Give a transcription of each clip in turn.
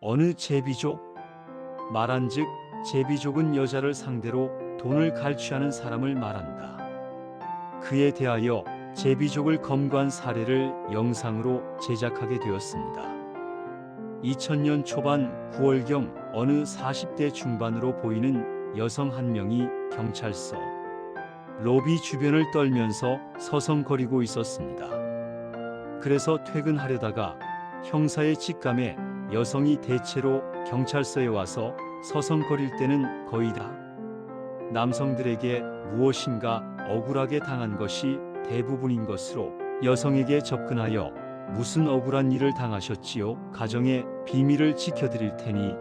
어느 제비족? 말한즉 제비족은 여자를 상대로 돈을 갈취하는 사람을 말한다. 그에 대하여 제비족을 검거한 사례를 영상으로 제작하게 되었습니다. 2000년 초반 9월경 어느 40대 중반으로 보이는 여성 한 명이 경찰서 로비 주변을 떨면서 서성거리고 있었습니다. 그래서 퇴근하려다가 형사의 직감에 여성이 대체로 경찰서에 와서 서성거릴 때는 거의 다 남성들에게 무엇인가 억울하게 당한 것이 대부분인 것으로 여성에게 접근하여 무슨 억울한 일을 당하셨지요? 가정의 비밀을 지켜드릴 테니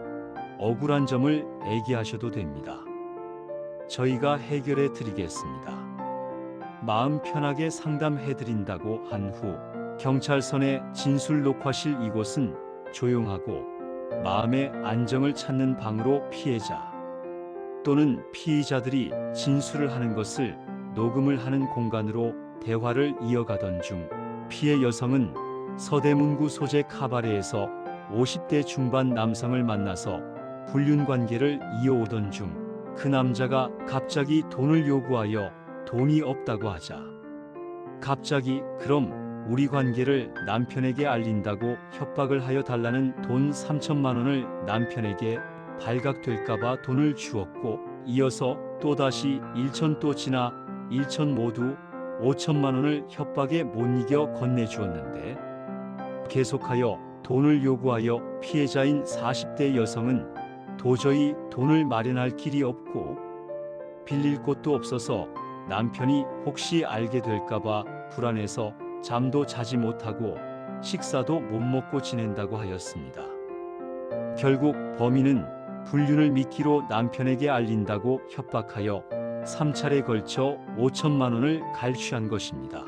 억울한 점을 얘기하셔도 됩니다. 저희가 해결해 드리겠습니다. 마음 편하게 상담해 드린다고 한 후 경찰서 내 진술 녹화실. 이곳은 조용하고 마음의 안정을 찾는 방으로 피해자 또는 피의자들이 진술을 하는 것을 녹음을 하는 공간으로 대화를 이어가던 중 피해 여성은 서대문구 소재 카바레에서 50대 중반 남성을 만나서 불륜 관계를 이어오던 중 그 남자가 갑자기 돈을 요구하여 돈이 없다고 하자 갑자기 그럼 우리 관계를 남편에게 알린다고 협박을 하여 달라는 돈 3천만 원을 남편에게 발각될까봐 돈을 주었고, 이어서 또다시 1천 또 지나 1천 모두 5천만 원을 협박에 못 이겨 건네주었는데 계속하여 돈을 요구하여 피해자인 40대 여성은 도저히 돈을 마련할 길이 없고 빌릴 곳도 없어서 남편이 혹시 알게 될까봐 불안해서 잠도 자지 못하고 식사도 못 먹고 지낸다고 하였습니다. 결국 범인은 불륜을 미끼로 남편에게 알린다고 협박하여 3차례에 걸쳐 5천만 원을 갈취한 것입니다.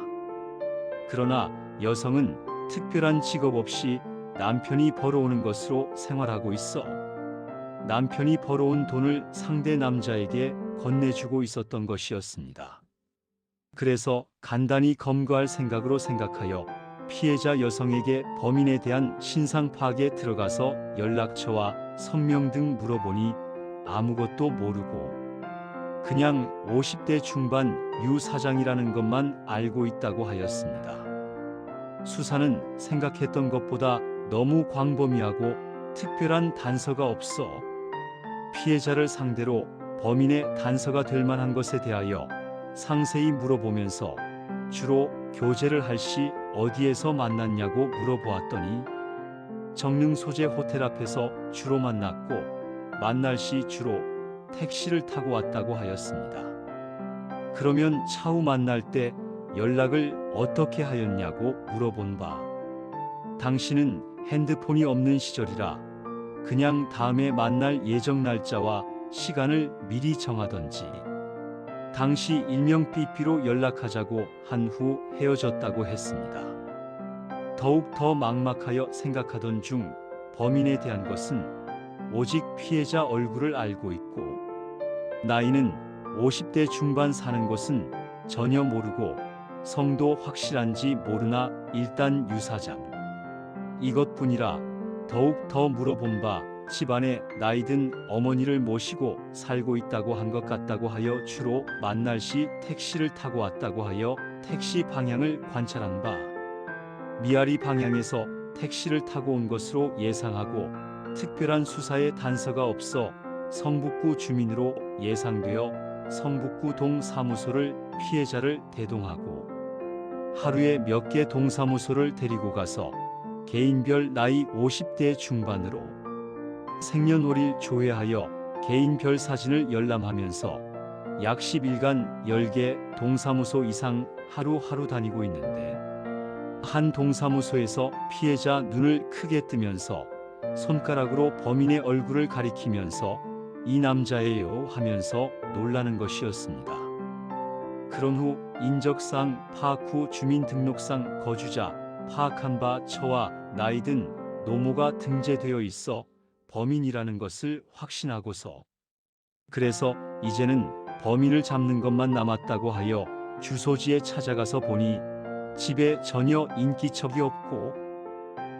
그러나 여성은 특별한 직업 없이 남편이 벌어오는 것으로 생활하고 있어 남편이 벌어온 돈을 상대 남자에게 건네주고 있었던 것이었습니다. 그래서 간단히 검거할 생각으로 생각하여 피해자 여성에게 범인에 대한 신상 파악에 들어가서 연락처와 성명 등 물어보니 아무것도 모르고 그냥 50대 중반 유 사장이라는 것만 알고 있다고 하였습니다. 수사는 생각했던 것보다 너무 광범위하고 특별한 단서가 없어 피해자를 상대로 범인의 단서가 될 만한 것에 대하여 상세히 물어보면서 주로 교제를 할 시 어디에서 만났냐고 물어보았더니 정릉 소재 호텔 앞에서 주로 만났고 만날 시 주로 택시를 타고 왔다고 하였습니다. 그러면 차후 만날 때 연락을 어떻게 하였냐고 물어본 바 당시는 핸드폰이 없는 시절이라 그냥 다음에 만날 예정 날짜와 시간을 미리 정하던지 당시 일명 삐삐로 연락하자고 한 후 헤어졌다고 했습니다. 더욱 더 막막하여 생각하던 중 범인에 대한 것은 오직 피해자 얼굴을 알고 있고 나이는 50대 중반 사는 곳은 전혀 모르고 성도 확실한지 모르나 일단 유사장 이것뿐이라 더욱 더 물어본 바 집안에 나이든 어머니를 모시고 살고 있다고 한 것 같다고 하여 주로 만날 시 택시를 타고 왔다고 하여 택시 방향을 관찰한 바 미아리 방향에서 택시를 타고 온 것으로 예상하고 특별한 수사에 단서가 없어 성북구 주민으로 예상되어 성북구 동사무소를 피해자를 대동하고 하루에 몇 개 동사무소를 데리고 가서 개인별 나이 50대 중반으로 생년월일 조회하여 개인별 사진을 열람하면서 약 10일간 10개 동사무소 이상 하루하루 다니고 있는데 한 동사무소에서 피해자 눈을 크게 뜨면서 손가락으로 범인의 얼굴을 가리키면서 이 남자예요 하면서 놀라는 것이었습니다. 그런 후 인적사항 파악 후 주민등록상 거주자 파악한 바 처와 나이 등 노모가 등재되어 있어 범인이라는 것을 확신하고서 그래서 이제는 범인을 잡는 것만 남았다고 하여 주소지에 찾아가서 보니 집에 전혀 인기척이 없고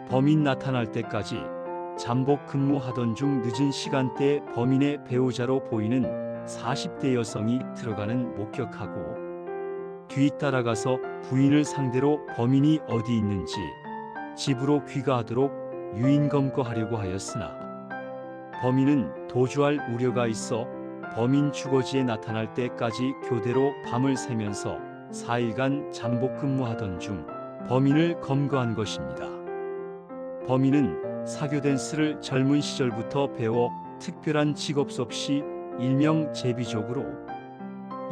범인 나타날 때까지 잠복 근무하던 중 늦은 시간대에 범인의 배우자로 보이는 40대 여성이 들어가는 목격하고 뒤따라가서 부인을 상대로 범인이 어디 있는지 집으로 귀가하도록 유인 검거하려고 하였으나 범인은 도주할 우려가 있어 범인 주거지에 나타날 때까지 교대로 밤을 새면서 4일간 잠복 근무하던 중 범인을 검거한 것입니다. 범인은 사교 댄스를 젊은 시절부터 배워 특별한 직업 없이 일명 제비족으로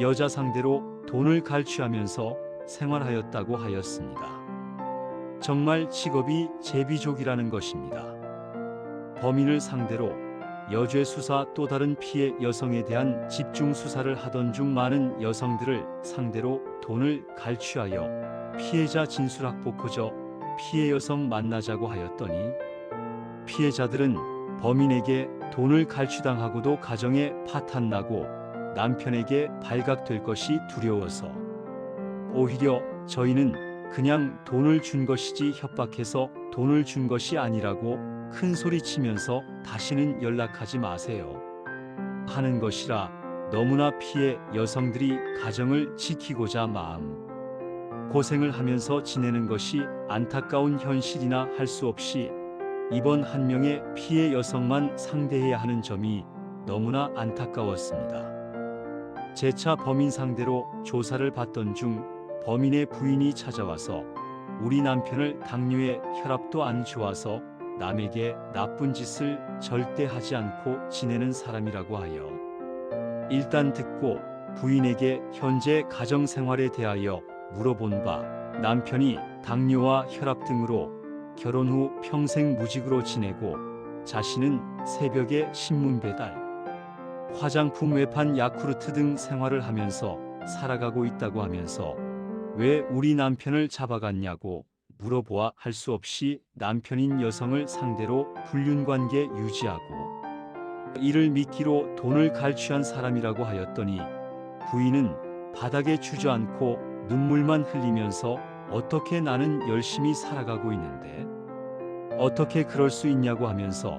여자 상대로 돈을 갈취하면서 생활하였다고 하였습니다. 정말 직업이 제비족이라는 것입니다. 범인을 상대로 여죄 수사 또 다른 피해 여성에 대한 집중 수사를 하던 중 많은 여성들을 상대로 돈을 갈취하여 피해자 진술 확보코저 피해 여성 만나자고 하였더니 피해자들은 범인에게 돈을 갈취당하고도 가정에 파탄나고 남편에게 발각될 것이 두려워서 오히려 저희는 그냥 돈을 준 것이지 협박해서 돈을 준 것이 아니라고 큰 소리치면서 다시는 연락하지 마세요 하는 것이라 너무나 피해 여성들이 가정을 지키고자 마음 고생을 하면서 지내는 것이 안타까운 현실이나 할 수 없이 이번 한 명의 피해 여성만 상대해야 하는 점이 너무나 안타까웠습니다. 재차 범인 상대로 조사를 받던 중 범인의 부인이 찾아와서 우리 남편을 당뇨에 혈압도 안 좋아서 남에게 나쁜 짓을 절대 하지 않고 지내는 사람이라고 하여 일단 듣고 부인에게 현재 가정생활에 대하여 물어본 바 남편이 당뇨와 혈압 등으로 결혼 후 평생 무직으로 지내고 자신은 새벽에 신문 배달, 화장품 외판 야쿠르트 등 생활을 하면서 살아가고 있다고 하면서 왜 우리 남편을 잡아갔냐고 물어보아 할 수 없이 남편인 여성을 상대로 불륜관계 유지하고 이를 미끼로 돈을 갈취한 사람이라고 하였더니 부인은 바닥에 주저앉고 눈물만 흘리면서 어떻게 나는 열심히 살아가고 있는데 어떻게 그럴 수 있냐고 하면서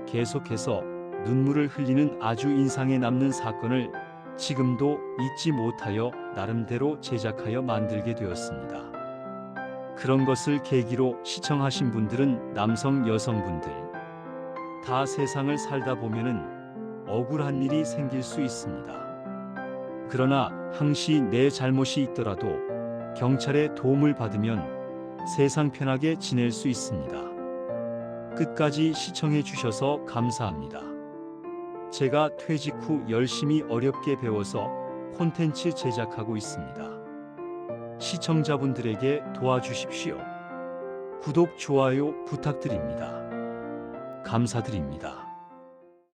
계속해서 눈물을 흘리는 아주 인상에 남는 사건을 지금도 잊지 못하여 나름대로 제작하여 만들게 되었습니다. 그런 것을 계기로 시청하신 분들은 남성 여성분들 다 세상을 살다 보면은 억울한 일이 생길 수 있습니다. 그러나 항시 내 잘못이 있더라도 경찰의 도움을 받으면 세상 편하게 지낼 수 있습니다. 끝까지 시청해 주셔서 감사합니다. 제가 퇴직 후 열심히 어렵게 배워서 콘텐츠 제작하고 있습니다. 시청자분들에게 도와주십시오. 구독, 좋아요 부탁드립니다. 감사드립니다.